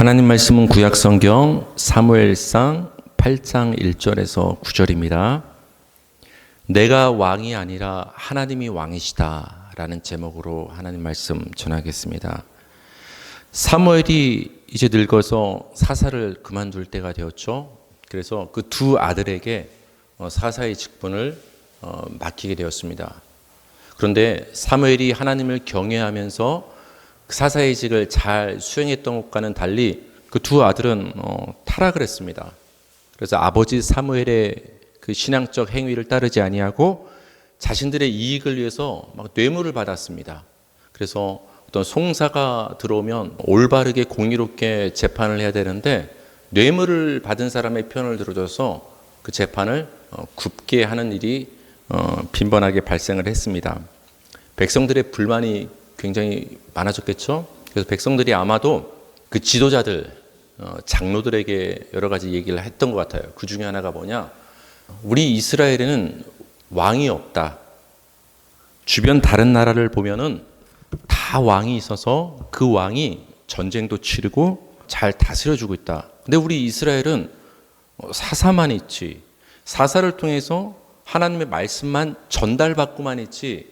하나님 말씀은 구약성경 사무엘상 8장 1절에서 9절입니다. 내가 왕이 아니라 하나님이 왕이시다 라는 제목으로 하나님 말씀 전하겠습니다. 사무엘이 이제 늙어서 사사를 그만둘 때가 되었죠. 그래서 그 두 아들에게 사사의 직분을 맡기게 되었습니다. 그런데 사무엘이 하나님을 경외하면서 사사의 직을 잘 수행했던 것과는 달리 그 두 아들은 타락을 했습니다. 그래서 아버지 사무엘의 그 신앙적 행위를 따르지 아니하고 자신들의 이익을 위해서 막 뇌물을 받았습니다. 그래서 어떤 송사가 들어오면 올바르게 공의롭게 재판을 해야 되는데 뇌물을 받은 사람의 편을 들어줘서 그 재판을 굽게 하는 일이 빈번하게 발생을 했습니다. 백성들의 불만이 굉장히 많아졌겠죠. 그래서 백성들이 아마도 그 지도자들, 장로들에게 여러 가지 얘기를 했던 것 같아요. 그 중에 하나가 뭐냐? 우리 이스라엘에는 왕이 없다. 주변 다른 나라를 보면은 다 왕이 있어서 그 왕이 전쟁도 치르고 잘 다스려주고 있다. 근데 우리 이스라엘은 사사만 있지. 사사를 통해서 하나님의 말씀만 전달받고만 있지.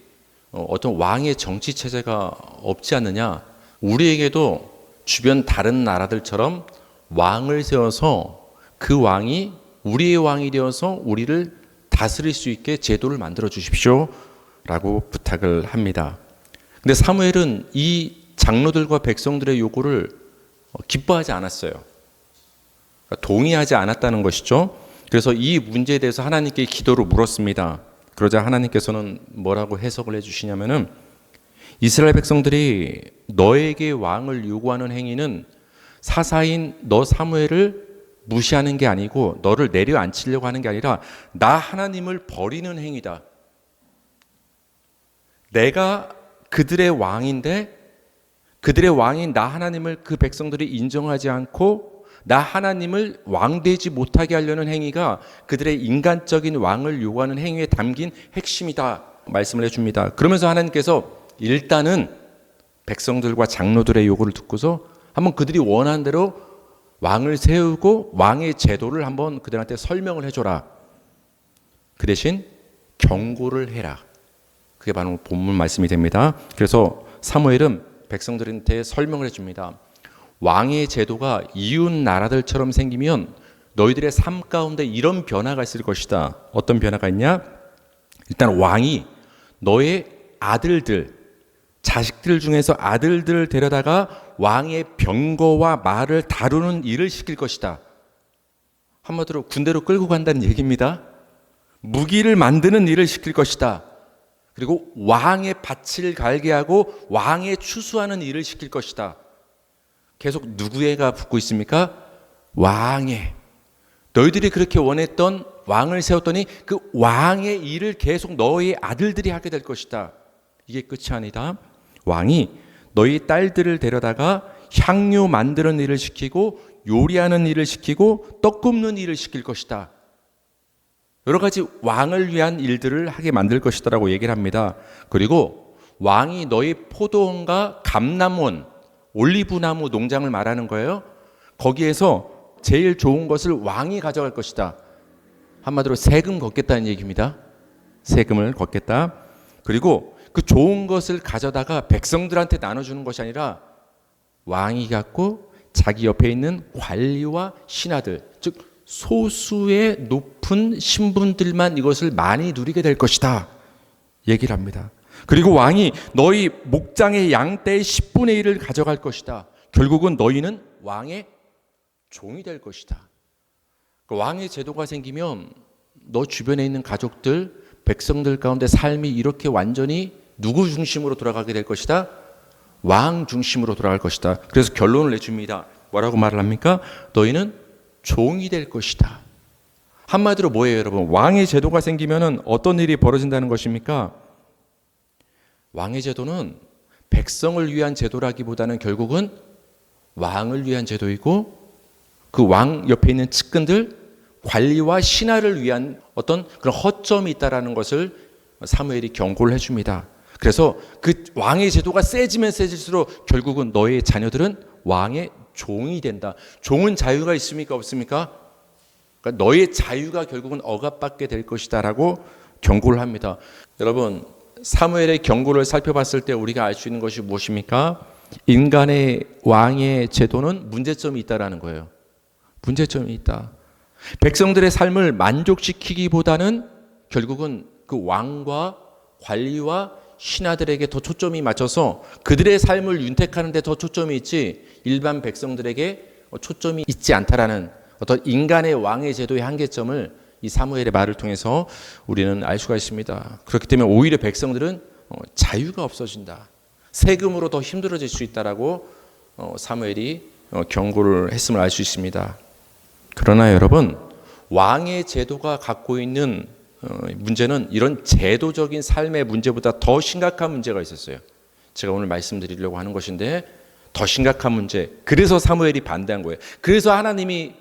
어떤 왕의 정치 체제가 없지 않느냐. 우리에게도 주변 다른 나라들처럼 왕을 세워서 그 왕이 우리의 왕이 되어서 우리를 다스릴 수 있게 제도를 만들어 주십시오 라고 부탁을 합니다. 근데 사무엘은 이 장로들과 백성들의 요구를 기뻐하지 않았어요. 동의하지 않았다는 것이죠. 그래서 이 문제에 대해서 하나님께 기도로 물었습니다. 그러자 하나님께서는 뭐라고 해석을 해주시냐면은 이스라엘 백성들이 너에게 왕을 요구하는 행위는 사사인 너 사무엘을 무시하는 게 아니고 너를 내려앉히려고 하는 게 아니라 나 하나님을 버리는 행위다. 내가 그들의 왕인데 그들의 왕인 나 하나님을 그 백성들이 인정하지 않고 나 하나님을 왕되지 못하게 하려는 행위가 그들의 인간적인 왕을 요구하는 행위에 담긴 핵심이다 말씀을 해줍니다. 그러면서 하나님께서 일단은 백성들과 장로들의 요구를 듣고서 한번 그들이 원하는 대로 왕을 세우고 왕의 제도를 한번 그들한테 설명을 해줘라. 그 대신 경고를 해라. 그게 바로 본문 말씀이 됩니다. 그래서 사무엘은 백성들한테 설명을 해줍니다. 왕의 제도가 이웃 나라들처럼 생기면 너희들의 삶 가운데 이런 변화가 있을 것이다. 어떤 변화가 있냐? 일단 왕이 너의 아들들, 자식들 중에서 아들들을 데려다가 왕의 병거와 말을 다루는 일을 시킬 것이다. 한마디로 군대로 끌고 간다는 얘기입니다. 무기를 만드는 일을 시킬 것이다. 그리고 왕의 밭을 갈게 하고 왕의 추수하는 일을 시킬 것이다. 계속 누구에가 붙고 있습니까? 왕의. 너희들이 그렇게 원했던 왕을 세웠더니 그 왕의 일을 계속 너희 아들들이 하게 될 것이다. 이게 끝이 아니다. 왕이 너희 딸들을 데려다가 향유 만드는 일을 시키고 요리하는 일을 시키고 떡 굽는 일을 시킬 것이다. 여러 가지 왕을 위한 일들을 하게 만들 것이다라고 얘기를 합니다. 그리고 왕이 너희 포도원과 감람원, 올리브나무 농장을 말하는 거예요. 거기에서 제일 좋은 것을 왕이 가져갈 것이다. 한마디로 세금 걷겠다는 얘기입니다. 세금을 걷겠다. 그리고 그 좋은 것을 가져다가 백성들한테 나눠주는 것이 아니라 왕이 갖고 자기 옆에 있는 관리와 신하들, 즉 소수의 높은 신분들만 이것을 많이 누리게 될 것이다. 얘기를 합니다. 그리고 왕이 너희 목장의 양떼의 10분의 1을 가져갈 것이다. 결국은 너희는 왕의 종이 될 것이다. 왕의 제도가 생기면 너 주변에 있는 가족들, 백성들 가운데 삶이 이렇게 완전히 누구 중심으로 돌아가게 될 것이다? 왕 중심으로 돌아갈 것이다. 그래서 결론을 내줍니다. 뭐라고 말을 합니까? 너희는 종이 될 것이다. 한마디로 뭐예요, 여러분? 왕의 제도가 생기면 어떤 일이 벌어진다는 것입니까? 왕의 제도는 백성을 위한 제도라기보다는 결국은 왕을 위한 제도이고 그 왕 옆에 있는 측근들, 관리와 신하를 위한 어떤 그런 허점이 있다는 것을 사무엘이 경고를 해줍니다. 그래서 그 왕의 제도가 세지면 세질수록 결국은 너의 자녀들은 왕의 종이 된다. 종은 자유가 있습니까? 없습니까? 그러니까 너의 자유가 결국은 억압받게 될 것이다라고 경고를 합니다. 여러분, 사무엘의 경고를 살펴봤을 때 우리가 알 수 있는 것이 무엇입니까? 인간의 왕의 제도는 문제점이 있다라는 거예요. 문제점이 있다. 백성들의 삶을 만족시키기보다는 결국은 그 왕과 관리와 신하들에게 더 초점이 맞춰서 그들의 삶을 윤택하는 데 더 초점이 있지 일반 백성들에게 초점이 있지 않다라는 어떤 인간의 왕의 제도의 한계점을 이 사무엘의 말을 통해서 우리는 알 수가 있습니다. 그렇기 때문에 오히려 백성들은 자유가 없어진다. 세금으로 더 힘들어질 수 있다라고 사무엘이 경고를 했음을 알 수 있습니다. 그러나 여러분, 왕의 제도가 갖고 있는 문제는 이런 제도적인 삶의 문제보다 더 심각한 문제가 있었어요. 제가 오늘 말씀드리려고 하는 것인데 더 심각한 문제. 그래서 사무엘이 반대한 거예요. 그래서 하나님이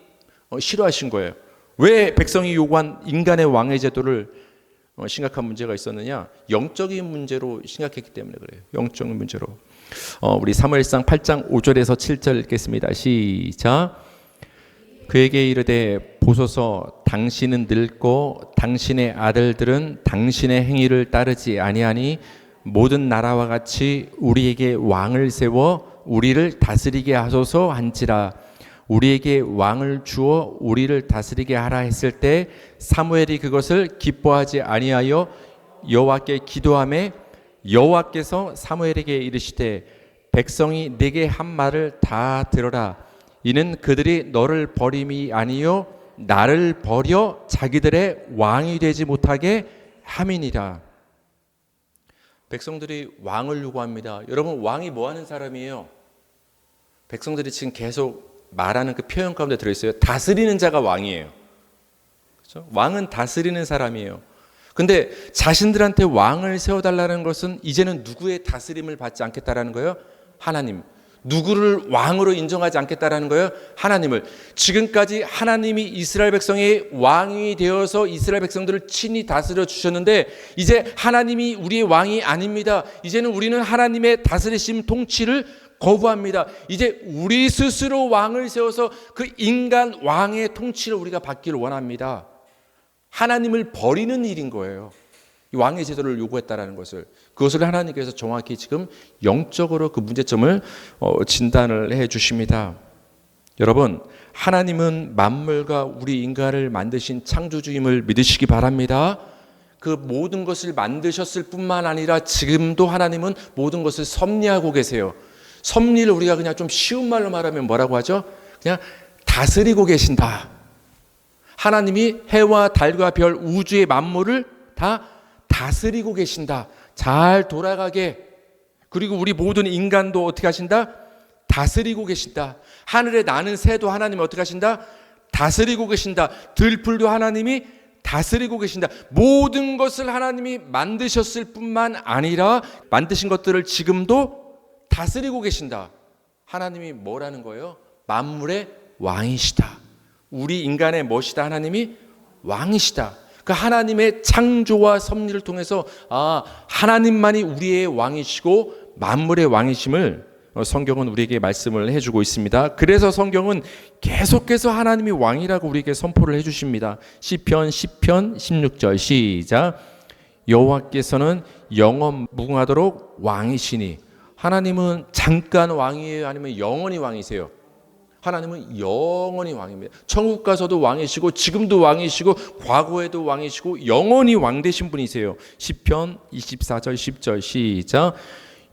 싫어하신 거예요. 왜 백성이 요구한 인간의 왕의 제도를 심각한 문제가 있었느냐? 영적인 문제로 심각했기 때문에 그래요. 영적인 문제로. 우리 사무엘상 8장 5절에서 7절 읽겠습니다. 시작. 그에게 이르되 보소서 당신은 늙고 당신의 아들들은 당신의 행위를 따르지 아니하니 모든 나라와 같이 우리에게 왕을 세워 우리를 다스리게 하소서 한지라. 우리에게 왕을 주어 우리를 다스리게 하라 했을 때 사무엘이 그것을 기뻐하지 아니하여 여호와께 기도하매 여호와께서 사무엘에게 이르시되 백성이 내게 한 말을 다 들어라. 이는 그들이 너를 버림이 아니요 나를 버려 자기들의 왕이 되지 못하게 함이니라. 백성들이 왕을 요구합니다. 여러분, 왕이 뭐 하는 사람이에요? 백성들이 지금 계속 말하는 그 표현 가운데 들어있어요. 다스리는 자가 왕이에요. 그렇죠? 왕은 다스리는 사람이에요. 근데 자신들한테 왕을 세워달라는 것은 이제는 누구의 다스림을 받지 않겠다라는 거예요? 하나님. 누구를 왕으로 인정하지 않겠다라는 거예요? 하나님을. 지금까지 하나님이 이스라엘 백성의 왕이 되어서 이스라엘 백성들을 친히 다스려 주셨는데 이제 하나님이 우리의 왕이 아닙니다. 이제는 우리는 하나님의 다스리심 통치를 거부합니다. 이제 우리 스스로 왕을 세워서 그 인간 왕의 통치를 우리가 받기를 원합니다. 하나님을 버리는 일인 거예요. 이 왕의 제도를 요구했다라는 것을. 그것을 하나님께서 정확히 지금 영적으로 그 문제점을 진단을 해 주십니다. 여러분, 하나님은 만물과 우리 인간을 만드신 창조주임을 믿으시기 바랍니다. 그 모든 것을 만드셨을 뿐만 아니라 지금도 하나님은 모든 것을 섭리하고 계세요. 섭리를 우리가 그냥 좀 쉬운 말로 말하면 뭐라고 하죠? 그냥 다스리고 계신다. 하나님이 해와 달과 별 우주의 만물을 다 다스리고 계신다. 잘 돌아가게. 그리고 우리 모든 인간도 어떻게 하신다? 다스리고 계신다. 하늘에 나는 새도 하나님이 어떻게 하신다? 다스리고 계신다. 들풀도 하나님이 다스리고 계신다. 모든 것을 하나님이 만드셨을 뿐만 아니라 만드신 것들을 지금도 다스리고 계신다. 하나님이 뭐라는 거예요? 만물의 왕이시다. 우리 인간의 멋이다. 하나님이 왕이시다. 그 하나님의 창조와 섭리를 통해서 하나님만이 우리의 왕이시고 만물의 왕이심을 성경은 우리에게 말씀을 해주고 있습니다. 그래서 성경은 계속해서 하나님이 왕이라고 우리에게 선포를 해주십니다. 시편 10편 16절 시작. 여호와께서는 영원 무궁하도록 왕이시니. 하나님은 잠깐 왕이에요? 아니면 영원히 왕이세요? 하나님은 영원히 왕입니다. 천국 가서도 왕이시고 지금도 왕이시고 과거에도 왕이시고 영원히 왕 되신 분이세요. 시편 24절 10절 시작.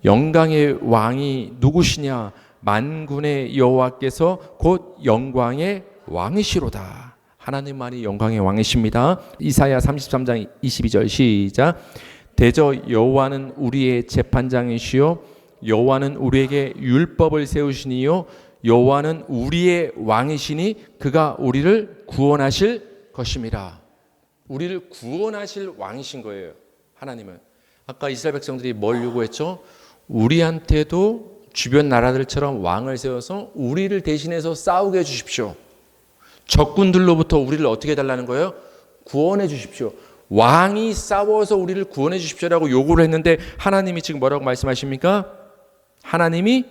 영광의 왕이 누구시냐? 만군의 여호와께서 곧 영광의 왕이시로다. 하나님만이 영광의 왕이십니다. 이사야 33장 22절 시작. 대저 여호와는 우리의 재판장이시요 여호와는 우리에게 율법을 세우시니요 여호와는 우리의 왕이시니 그가 우리를 구원하실 것임이라. 우리를 구원하실 왕이신 거예요. 하나님은. 아까 이스라엘 백성들이 뭘 요구했죠? 우리한테도 주변 나라들처럼 왕을 세워서 우리를 대신해서 싸우게 해주십시오. 적군들로부터 우리를 어떻게 해달라는 거예요? 구원해 주십시오. 왕이 싸워서 우리를 구원해 주십시오라고 요구를 했는데 하나님이 지금 뭐라고 말씀하십니까? 하나님이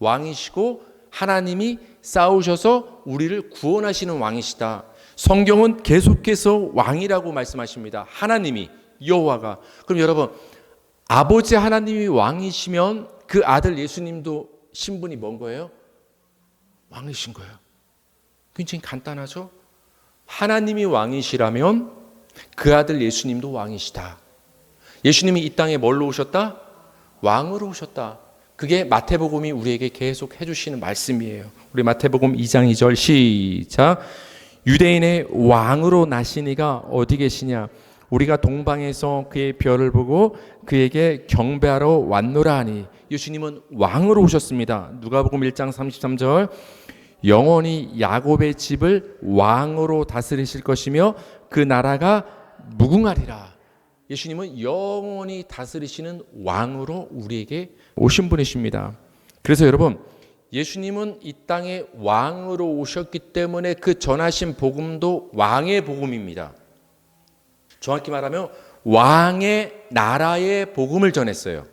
왕이시고 하나님이 싸우셔서 우리를 구원하시는 왕이시다. 성경은 계속해서 왕이라고 말씀하십니다. 하나님이, 여호와가. 그럼 여러분, 아버지 하나님이 왕이시면 그 아들 예수님도 신분이 뭔 거예요? 왕이신 거예요. 굉장히 간단하죠? 하나님이 왕이시라면 그 아들 예수님도 왕이시다. 예수님이 이 땅에 뭘로 오셨다? 왕으로 오셨다. 그게 마태복음이 우리에게 계속 해주시는 말씀이에요. 우리 마태복음 2장 2절 시작. 유대인의 왕으로 나시니가 어디 계시냐? 우리가 동방에서 그의 별을 보고 그에게 경배하러 왔노라 하니. 예수님은 왕으로 오셨습니다. 누가복음 1장 33절. 영원히 야곱의 집을 왕으로 다스리실 것이며 그 나라가 무궁하리라. 예수님은 영원히 다스리시는 왕으로 우리에게 오신 분이십니다. 그래서 여러분, 예수님은 이 땅에 왕으로 오셨기 때문에 그 전하신 복음도 왕의 복음입니다. 정확히 말하면 왕의 나라의 복음을 전했어요.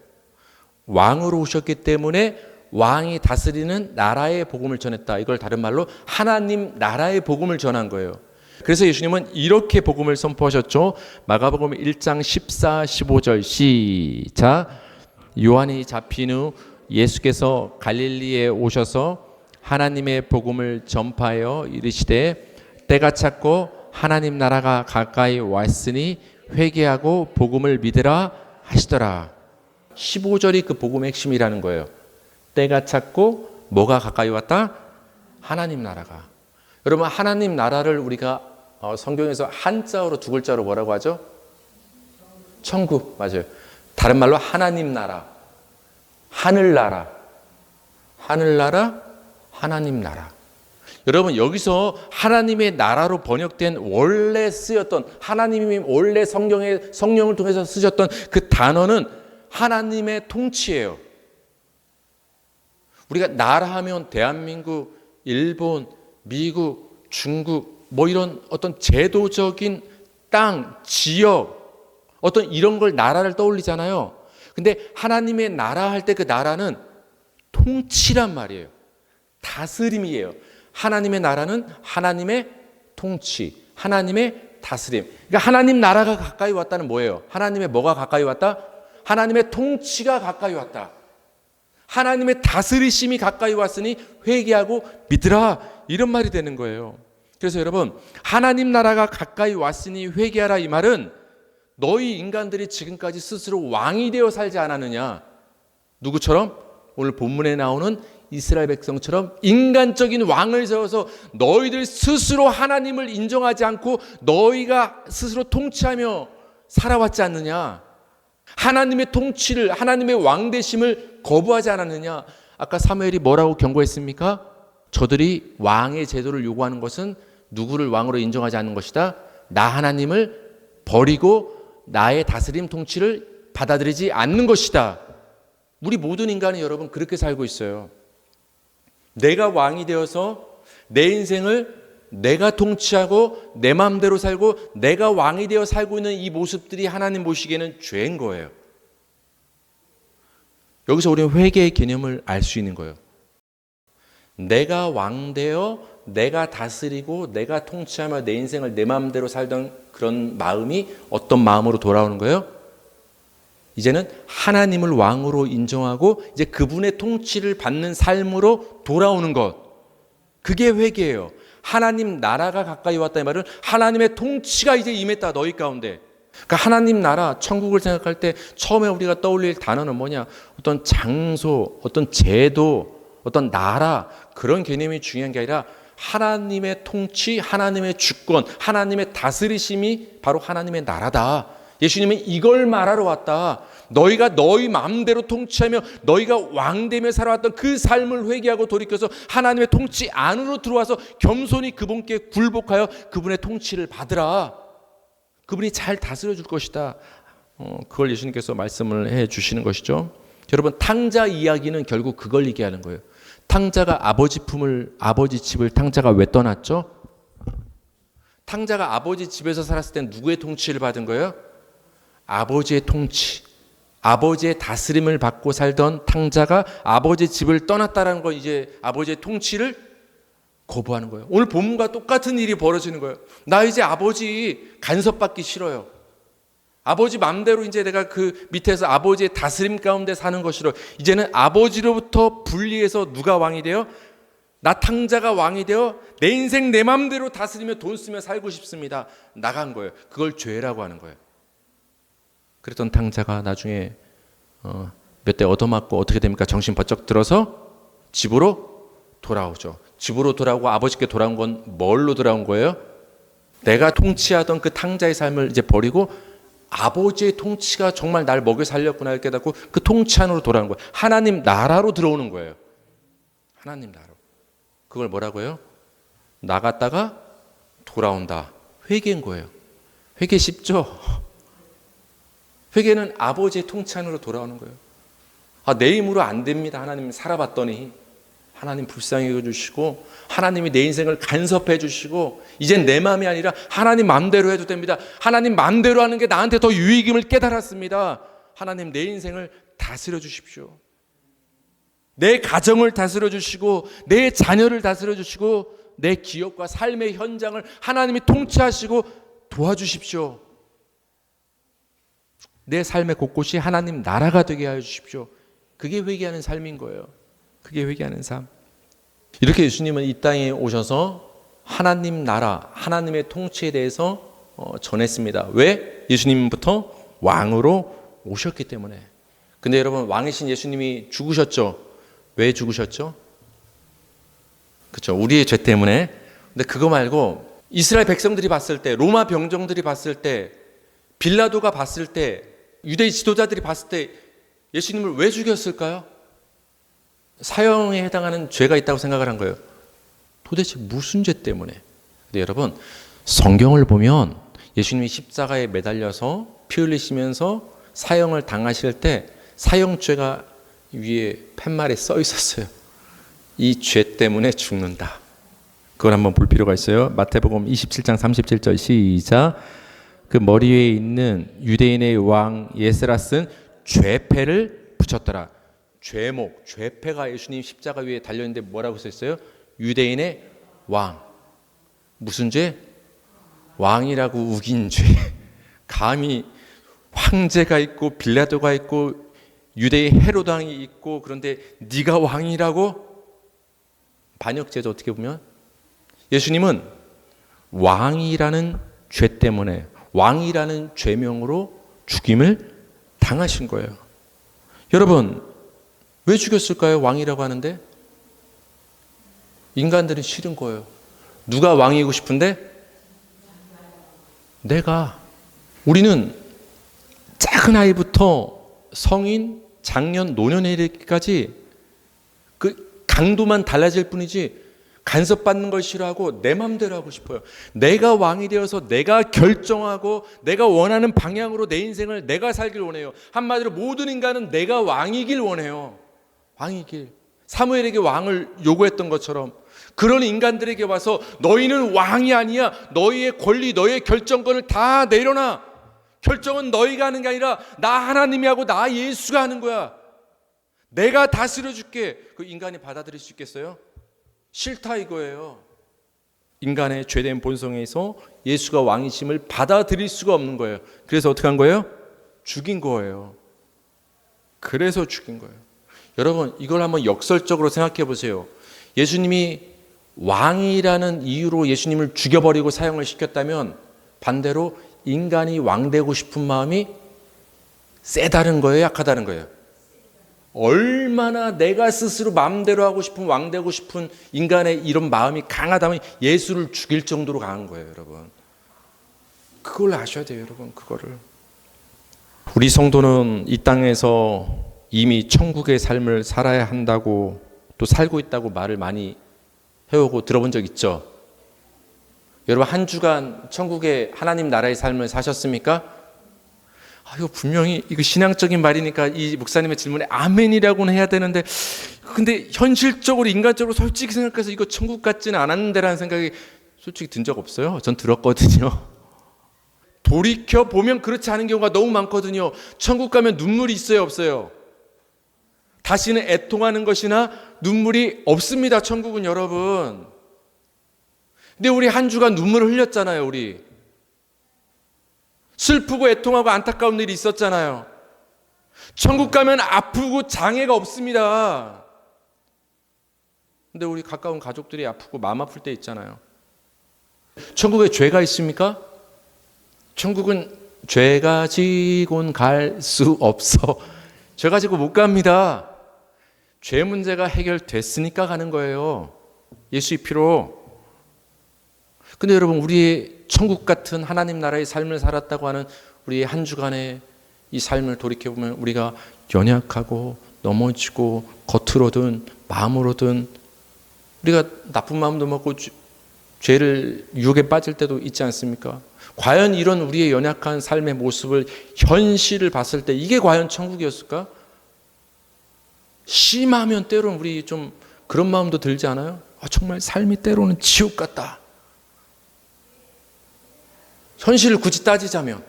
왕으로 오셨기 때문에 왕이 다스리는 나라의 복음을 전했다. 이걸 다른 말로 하나님 나라의 복음을 전한 거예요. 그래서 예수님은 이렇게 복음을 선포하셨죠. 마가복음 1장 14, 15절 시작. 요한이 잡힌 후 예수께서 갈릴리에 오셔서 하나님의 복음을 전파하여 이르시되 때가 찼고 하나님 나라가 가까이 왔으니 회개하고 복음을 믿으라 하시더라. 15절이 그 복음의 핵심이라는 거예요. 때가 찼고 뭐가 가까이 왔다? 하나님 나라가. 여러분, 하나님 나라를 우리가 성경에서 한자어로 두 글자로 뭐라고 하죠? 천국. 맞아요. 다른 말로 하나님 나라, 하늘나라, 하늘나라, 하나님 나라. 여러분, 여기서 하나님의 나라로 번역된 원래 쓰였던, 하나님이 원래 성경에 성령을 통해서 쓰셨던 그 단어는 하나님의 통치예요. 우리가 나라 하면 대한민국, 일본, 미국, 중국, 뭐 이런 어떤 제도적인 땅, 지역, 어떤 이런 걸 나라를 떠올리잖아요. 근데 하나님의 나라 할 때 그 나라는 통치란 말이에요. 다스림이에요. 하나님의 나라는 하나님의 통치, 하나님의 다스림. 그러니까 하나님 나라가 가까이 왔다는 뭐예요? 하나님의 뭐가 가까이 왔다? 하나님의 통치가 가까이 왔다. 하나님의 다스리심이 가까이 왔으니 회개하고 믿으라, 이런 말이 되는 거예요. 그래서 여러분, 하나님 나라가 가까이 왔으니 회개하라, 이 말은 너희 인간들이 지금까지 스스로 왕이 되어 살지 않았느냐? 누구처럼? 오늘 본문에 나오는 이스라엘 백성처럼 인간적인 왕을 세워서 너희들 스스로 하나님을 인정하지 않고 너희가 스스로 통치하며 살아왔지 않느냐? 하나님의 통치를, 하나님의 왕되심을 거부하지 않았느냐? 아까 사무엘이 뭐라고 경고했습니까? 저들이 왕의 제도를 요구하는 것은 누구를 왕으로 인정하지 않는 것이다. 나 하나님을 버리고 나의 다스림 통치를 받아들이지 않는 것이다. 우리 모든 인간은 여러분 그렇게 살고 있어요. 내가 왕이 되어서 내 인생을 내가 통치하고 내 마음대로 살고 내가 왕이 되어 살고 있는 이 모습들이 하나님 보시기에는 죄인 거예요. 여기서 우리는 회개의 개념을 알 수 있는 거예요. 내가 왕 되어 내가 다스리고 내가 통치하며 내 인생을 내 마음대로 살던 그런 마음이 어떤 마음으로 돌아오는 거예요? 이제는 하나님을 왕으로 인정하고 이제 그분의 통치를 받는 삶으로 돌아오는 것. 그게 회개예요. 하나님 나라가 가까이 왔다, 이 말은 하나님의 통치가 이제 임했다, 너희 가운데. 그러니까 하나님 나라, 천국을 생각할 때 처음에 우리가 떠올릴 단어는 뭐냐? 어떤 장소, 어떤 제도, 어떤 나라, 그런 개념이 중요한 게 아니라 하나님의 통치, 하나님의 주권, 하나님의 다스리심이 바로 하나님의 나라다. 예수님은 이걸 말하러 왔다. 너희가 너희 마음대로 통치하며 너희가 왕되며 살아왔던 그 삶을 회개하고 돌이켜서 하나님의 통치 안으로 들어와서 겸손히 그분께 굴복하여 그분의 통치를 받으라. 그분이 잘 다스려 줄 것이다. 그걸 예수님께서 말씀을 해 주시는 것이죠. 여러분, 탕자 이야기는 결국 그걸 얘기하는 거예요. 탕자가 아버지 집을 탕자가 왜 떠났죠? 탕자가 아버지 집에서 살았을 때 누구의 통치를 받은 거예요? 아버지의 통치, 아버지의 다스림을 받고 살던 탕자가 아버지의 집을 떠났다는 건 이제 아버지의 통치를 거부하는 거예요. 오늘 본문과 똑같은 일이 벌어지는 거예요. 나 이제 아버지 간섭받기 싫어요. 아버지 맘대로 이제 내가 그 밑에서 아버지의 다스림 가운데 사는 것이로 이제는 아버지로부터 분리해서 누가 왕이 되어? 나 탕자가 왕이 되어 내 인생 내 맘대로 다스리며 돈 쓰며 살고 싶습니다. 나간 거예요. 그걸 죄라고 하는 거예요. 그랬던 탕자가 나중에 몇 대 얻어맞고 어떻게 됩니까? 정신 번쩍 들어서 집으로 돌아오죠. 집으로 돌아오고 아버지께 돌아온 건 뭘로 돌아온 거예요? 내가 통치하던 그 탕자의 삶을 이제 버리고 아버지의 통치가 정말 날 먹여 살렸구나 깨닫고 그 통치 안으로 돌아오는 거예요. 하나님 나라로 들어오는 거예요. 하나님 나라. 그걸 뭐라고요? 나갔다가 돌아온다. 회개인 거예요. 회개 쉽죠? 회개는 아버지의 통치 안으로 돌아오는 거예요. 내 힘으로 안 됩니다. 하나님 살아봤더니 하나님 불쌍히 여겨주시고 하나님이 내 인생을 간섭해 주시고 이젠 내 마음이 아니라 하나님 마음대로 해도 됩니다. 하나님 마음대로 하는 게 나한테 더 유익임을 깨달았습니다. 하나님 내 인생을 다스려 주십시오. 내 가정을 다스려 주시고 내 자녀를 다스려 주시고 내 기업과 삶의 현장을 하나님이 통치하시고 도와주십시오. 내 삶의 곳곳이 하나님 나라가 되게 하여 주십시오. 그게 회개하는 삶인 거예요. 그게 회개하는 삶. 이렇게 예수님은 이 땅에 오셔서 하나님 나라, 하나님의 통치에 대해서 전했습니다. 왜? 예수님부터 왕으로 오셨기 때문에. 근데 여러분, 왕이신 예수님이 죽으셨죠. 왜 죽으셨죠? 그렇죠. 우리의 죄 때문에. 근데 그거 말고 이스라엘 백성들이 봤을 때, 로마 병정들이 봤을 때, 빌라도가 봤을 때, 유대인 지도자들이 봤을 때 예수님을 왜 죽였을까요? 사형에 해당하는 죄가 있다고 생각을 한 거예요. 도대체 무슨 죄 때문에? 근데 여러분, 성경을 보면 예수님이 십자가에 매달려서 피 흘리시면서 사형을 당하실 때 사형죄가 위에 팻말에 써 있었어요. 이 죄 때문에 죽는다. 그걸 한번 볼 필요가 있어요. 마태복음 27장 37절 시작. 그 머리 위에 있는 유대인의 왕 예스라 쓴 죄패를 붙였더라. 죄목, 죄패가 예수님 십자가 위에 달려있는데 뭐라고 써있어요? 유대인의 왕. 무슨 죄? 왕이라고 우긴 죄. 감히 황제가 있고 빌라도가 있고 유대의 헤롯 왕이 있고 그런데 네가 왕이라고? 반역죄죠. 어떻게 보면 예수님은 왕이라는 죄 때문에 왕이라는 죄명으로 죽임을 당하신 거예요. 여러분, 왜 죽였을까요? 왕이라고 하는데 인간들은 싫은 거예요. 누가 왕이고 싶은데? 내가. 우리는 작은 아이부터 성인, 장년, 노년에 이르기까지 그 강도만 달라질 뿐이지 간섭받는 걸 싫어하고 내 맘대로 하고 싶어요. 내가 왕이 되어서 내가 결정하고 내가 원하는 방향으로 내 인생을 내가 살길 원해요. 한마디로 모든 인간은 내가 왕이길 원해요. 왕이길. 사무엘에게 왕을 요구했던 것처럼 그런 인간들에게 와서 너희는 왕이 아니야. 너희의 권리, 너희의 결정권을 다 내려놔. 결정은 너희가 하는 게 아니라 나 하나님이 하고 나 예수가 하는 거야. 내가 다스려 줄게. 그 인간이 받아들일 수 있겠어요? 싫다 이거예요. 인간의 죄된 본성에서 예수가 왕이심을 받아들일 수가 없는 거예요. 그래서 어떻게 한 거예요? 죽인 거예요. 그래서 죽인 거예요. 여러분, 이걸 한번 역설적으로 생각해 보세요. 예수님이 왕이라는 이유로 예수님을 죽여버리고 사형을 시켰다면 반대로 인간이 왕 되고 싶은 마음이 세다는 거예요? 약하다는 거예요? 얼마나 내가 스스로 마음대로 하고 싶은 왕 되고 싶은 인간의 이런 마음이 강하다면 예수를 죽일 정도로 강한 거예요, 여러분. 그걸 아셔야 돼요, 여러분. 그거를. 우리 성도는 이 땅에서 이미 천국의 삶을 살아야 한다고 또 살고 있다고 말을 많이 해오고 들어본 적 있죠? 여러분, 한 주간 천국의 하나님 나라의 삶을 사셨습니까? 이거 분명히 이거 신앙적인 말이니까 이 목사님의 질문에 아멘이라고는 해야 되는데 근데 현실적으로 인간적으로 솔직히 생각해서 이거 천국 같지는 않았는데라는 생각이 솔직히 든 적 없어요. 전 들었거든요. 돌이켜 보면 그렇지 않은 경우가 너무 많거든요. 천국 가면 눈물이 있어요, 없어요? 다시는 애통하는 것이나 눈물이 없습니다, 천국은 여러분. 근데 우리 한 주간 눈물을 흘렸잖아요, 우리. 슬프고 애통하고 안타까운 일이 있었잖아요. 천국 가면 아프고 장애가 없습니다. 근데 우리 가까운 가족들이 아프고 마음 아플 때 있잖아요. 천국에 죄가 있습니까? 천국은 죄가 지고는 갈 수 없어. 죄 가지고 못 갑니다. 죄 문제가 해결됐으니까 가는 거예요. 예수의 피로. 근데 여러분, 우리의 천국 같은 하나님 나라의 삶을 살았다고 하는 우리의 한 주간의 이 삶을 돌이켜보면 우리가 연약하고 넘어지고 겉으로든 마음으로든 우리가 나쁜 마음도 먹고 죄를 유혹에 빠질 때도 있지 않습니까? 과연 이런 우리의 연약한 삶의 모습을, 현실을 봤을 때 이게 과연 천국이었을까? 심하면 때로는 우리 좀 그런 마음도 들지 않아요? 정말 삶이 때로는 지옥 같다. 현실을 굳이 따지자면,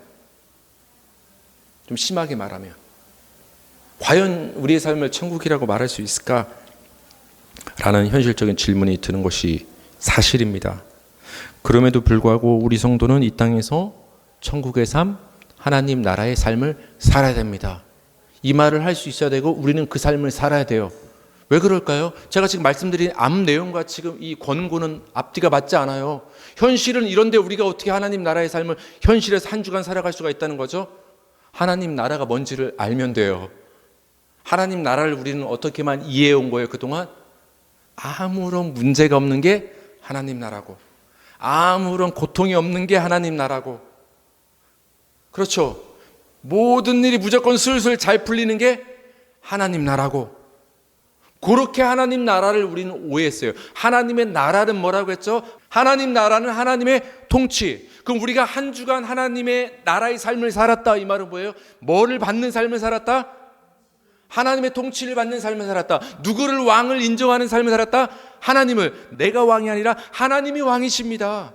좀 심하게 말하면 과연 우리의 삶을 천국이라고 말할 수 있을까? 라는 현실적인 질문이 드는 것이 사실입니다. 그럼에도 불구하고 우리 성도는 이 땅에서 천국의 삶, 하나님 나라의 삶을 살아야 됩니다. 이 말을 할 수 있어야 되고 우리는 그 삶을 살아야 돼요. 왜 그럴까요? 제가 지금 말씀드린 앞 내용과 지금 이 권고는 앞뒤가 맞지 않아요. 현실은 이런데 우리가 어떻게 하나님 나라의 삶을 현실에서 한 주간 살아갈 수가 있다는 거죠? 하나님 나라가 뭔지를 알면 돼요. 하나님 나라를 우리는 어떻게만 이해해 온 거예요, 그동안? 아무런 문제가 없는 게 하나님 나라고, 아무런 고통이 없는 게 하나님 나라고, 그렇죠? 모든 일이 무조건 슬슬 잘 풀리는 게 하나님 나라고, 그렇게 하나님 나라를 우리는 오해했어요. 하나님의 나라는 뭐라고 했죠? 하나님 나라는 하나님의 통치. 그럼 우리가 한 주간 하나님의 나라의 삶을 살았다, 이 말은 뭐예요? 뭐를 받는 삶을 살았다? 하나님의 통치를 받는 삶을 살았다. 누구를 왕을 인정하는 삶을 살았다? 하나님을. 내가 왕이 아니라 하나님이 왕이십니다.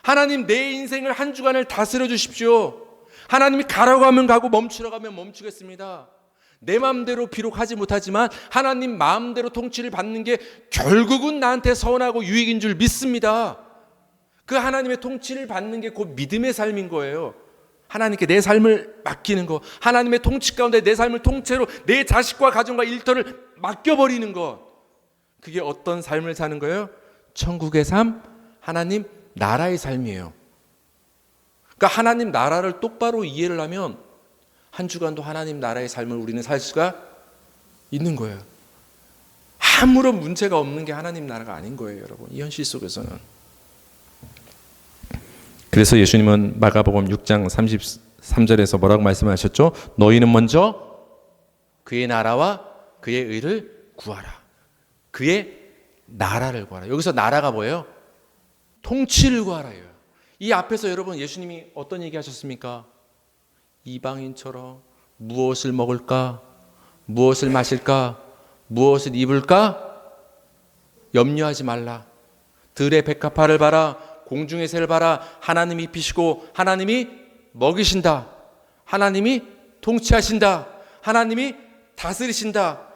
하나님, 내 인생을 한 주간을 다스려 주십시오. 하나님이 가라고 하면 가고 멈추라고 하면 멈추겠습니다. 내 마음대로 비록 하지 못하지만 하나님 마음대로 통치를 받는 게 결국은 나한테 선하고 유익인 줄 믿습니다. 그 하나님의 통치를 받는 게 곧 믿음의 삶인 거예요. 하나님께 내 삶을 맡기는 거, 하나님의 통치 가운데 내 삶을 통째로 내 자식과 가정과 일터를 맡겨버리는 것, 그게 어떤 삶을 사는 거예요? 천국의 삶, 하나님 나라의 삶이에요. 그러니까 하나님 나라를 똑바로 이해를 하면 한 주간도 하나님 나라의 삶을 우리는 살 수가 있는 거예요. 아무런 문제가 없는 게 하나님 나라가 아닌 거예요, 여러분. 이 현실 속에서는. 그래서 예수님은 마가복음 6장 33절에서 뭐라고 말씀하셨죠? 너희는 먼저 그의 나라와 그의 의를 구하라. 그의 나라를 구하라. 여기서 나라가 뭐예요? 통치를 구하라요. 이 앞에서 여러분, 예수님이 어떤 얘기 하셨습니까? 이방인처럼 무엇을 먹을까? 무엇을 마실까? 무엇을 입을까? 염려하지 말라. 들의 백합화를 봐라. 공중의 새를 봐라. 하나님이 입히시고 하나님이 먹이신다. 하나님이 통치하신다. 하나님이 다스리신다.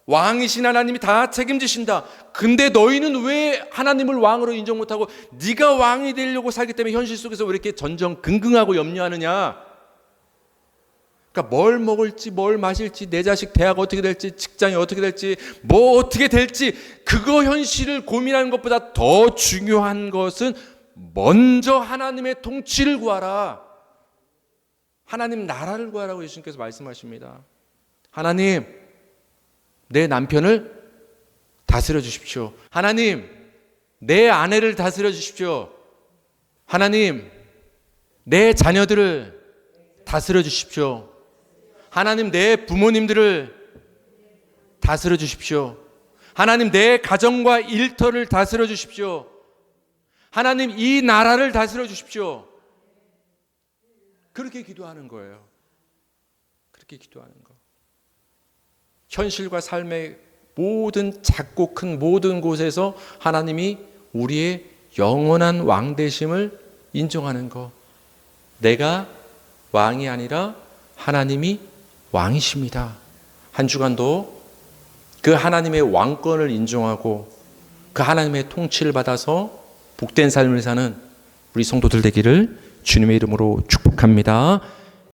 왕이신 하나님이 다 책임지신다. 근데 너희는 왜 하나님을 왕으로 인정 못하고 네가 왕이 되려고 살기 때문에 현실 속에서 왜 이렇게 전전긍긍하고 염려하느냐? 그러니까 뭘 먹을지, 뭘 마실지, 내 자식 대학 어떻게 될지, 직장이 어떻게 될지, 뭐 어떻게 될지, 그거 현실을 고민하는 것보다 더 중요한 것은 먼저 하나님의 통치를 구하라. 하나님 나라를 구하라고 예수님께서 말씀하십니다. 하나님, 내 남편을 다스려 주십시오. 하나님, 내 아내를 다스려 주십시오. 하나님, 내 자녀들을 다스려 주십시오. 하나님, 내 부모님들을 다스려 주십시오. 하나님, 내 가정과 일터를 다스려 주십시오. 하나님, 이 나라를 다스려 주십시오. 그렇게 기도하는 거예요. 그렇게 기도하는 거. 현실과 삶의 모든 작고 큰 모든 곳에서 하나님이 우리의 영원한 왕 되심을 인정하는 거, 내가 왕이 아니라 하나님이 왕이십니다. 한 주간도 그 하나님의 왕권을 인정하고 그 하나님의 통치를 받아서 복된 삶을 사는 우리 성도들 되기를 주님의 이름으로 축복합니다.